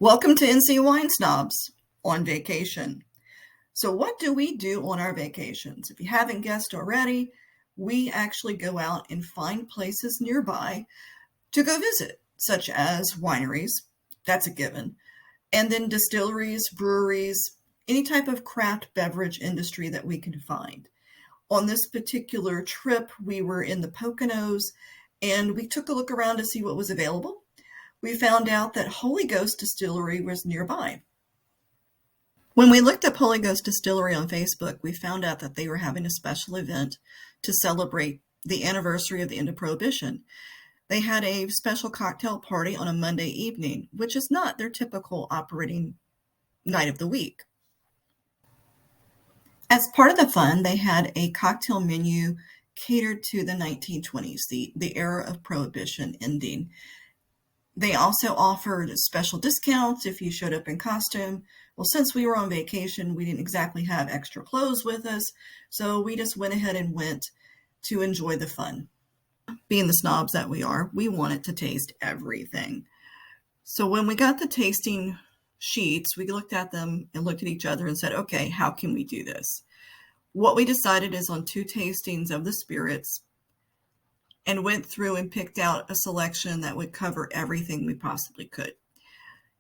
Welcome to NC Wine Snobs on vacation. So what do we do on our vacations? If you haven't guessed already, we actually go out and find places nearby to go visit, such as wineries, that's a given, and then distilleries, breweries, any type of craft beverage industry that we can find. On this particular trip, we were in the Poconos and we took a look around to see what was available. We found out that Holy Ghost Distillery was nearby. When we looked up Holy Ghost Distillery on Facebook, we found out that they were having a special event to celebrate the anniversary of the end of Prohibition. They had a special cocktail party on a Monday evening, which is not their typical operating night of the week. As part of the fun, they had a cocktail menu catered to the 1920s, the era of Prohibition ending. They also offered special discounts if you showed up in costume. Well, since we were on vacation, we didn't exactly have extra clothes with us, so we just went ahead and went to enjoy the fun. Being the snobs that we are, we wanted to taste everything. So when we got the tasting sheets, we looked at them and looked at each other and said, okay, how can we do this? What we decided is on 2 tastings of the spirits, and went through and picked out a selection that would cover everything we possibly could.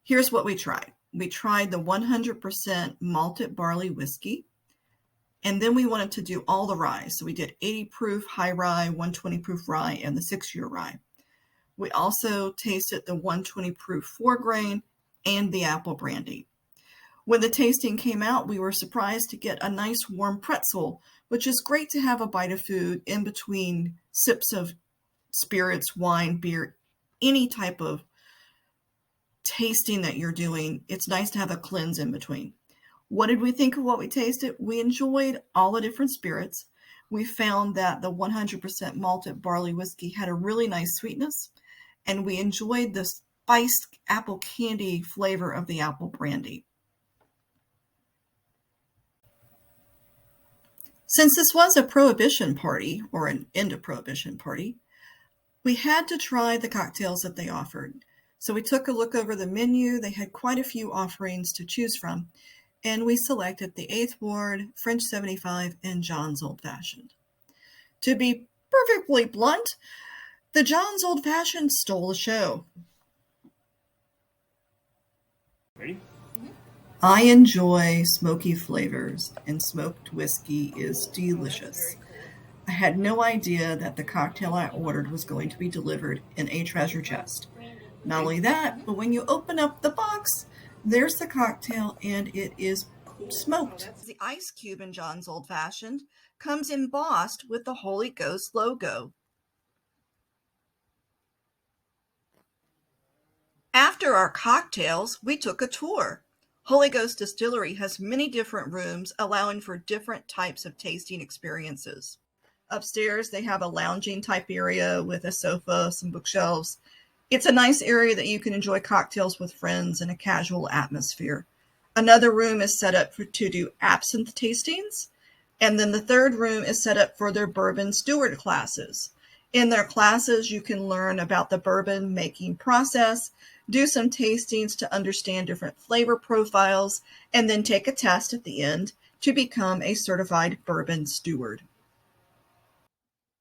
Here's what we tried. We tried the 100% malted barley whiskey, and then we wanted to do all the rye. So we did 80 proof high rye, 120 proof rye, and the 6-year rye. We also tasted the 120 proof 4-grain and the apple brandy. When the tasting came out, we were surprised to get a nice warm pretzel, which is great to have a bite of food in between sips of spirits, wine, beer, any type of tasting that you're doing. It's nice to have a cleanse in between. What did we think of what we tasted? We enjoyed all the different spirits. We found that the 100% malted barley whiskey had a really nice sweetness, and we enjoyed the spiced apple candy flavor of the apple brandy. Since this was a prohibition party, or an end of prohibition party, we had to try the cocktails that they offered. So we took a look over the menu. They had quite a few offerings to choose from, and we selected the 8th Ward, French 75, and John's Old Fashioned. To be perfectly blunt, the John's Old Fashioned stole the show. Ready? I enjoy smoky flavors, and smoked whiskey is delicious. I had no idea that the cocktail I ordered was going to be delivered in a treasure chest. Not only that, but when you open up the box, there's the cocktail and it is smoked. The ice cube in John's Old Fashioned comes embossed with the Holy Ghost logo. After our cocktails, we took a tour. Holy Ghost Distillery has many different rooms allowing for different types of tasting experiences. Upstairs, they have a lounging type area with a sofa, some bookshelves. It's a nice area that you can enjoy cocktails with friends in a casual atmosphere. Another room is set up to do absinthe tastings. And then the third room is set up for their bourbon steward classes. In their classes, you can learn about the bourbon making process, do some tastings to understand different flavor profiles, and then take a test at the end to become a certified bourbon steward.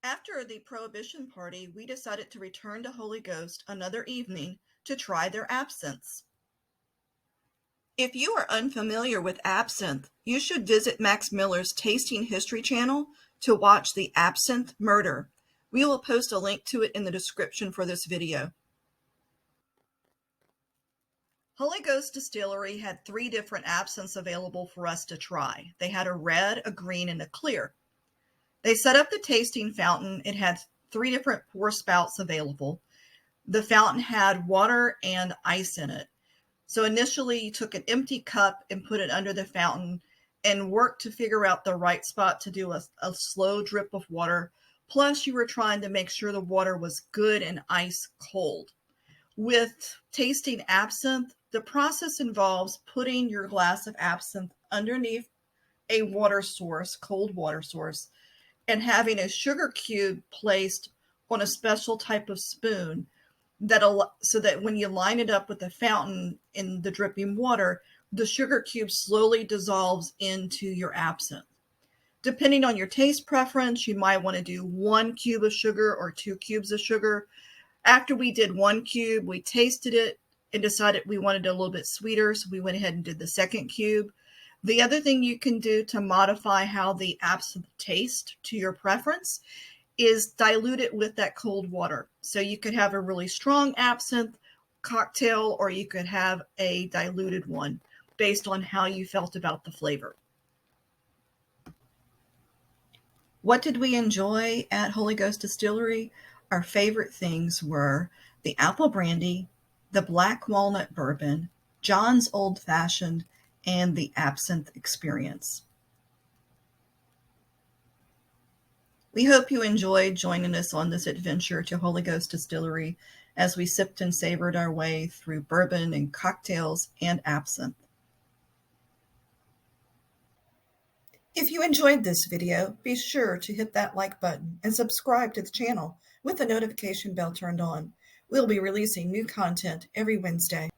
After the Prohibition party, we decided to return to Holy Ghost another evening to try their absinthes. If you are unfamiliar with absinthe, you should visit Max Miller's Tasting History channel to watch the Absinthe Murder. We will post a link to it in the description for this video. Holy Ghost Distillery had 3 different absinthes available for us to try. They had a red, a green, and a clear. They set up the tasting fountain. It had 3 different pour spouts available. The fountain had water and ice in it. So initially you took an empty cup and put it under the fountain and worked to figure out the right spot to do a slow drip of water. Plus you were trying to make sure the water was good and ice cold. With tasting absinthe, the process involves putting your glass of absinthe underneath a water source, cold water source, and having a sugar cube placed on a special type of spoon so that when you line it up with the fountain in the dripping water, the sugar cube slowly dissolves into your absinthe. Depending on your taste preference, you might want to do 1 cube of sugar or 2 cubes of sugar. After we did 1 cube, we tasted it and decided we wanted it a little bit sweeter, so we went ahead and did the 2nd cube. The other thing you can do to modify how the absinthe tastes to your preference is dilute it with that cold water. So you could have a really strong absinthe cocktail, or you could have a diluted one based on how you felt about the flavor. What did we enjoy at Holy Ghost Distillery? Our favorite things were the apple brandy, the black walnut bourbon, John's Old Fashioned, and the absinthe experience. We hope you enjoyed joining us on this adventure to Holy Ghost Distillery as we sipped and savored our way through bourbon and cocktails and absinthe. If you enjoyed this video, be sure to hit that like button and subscribe to the channel with the notification bell turned on. We'll be releasing new content every Wednesday.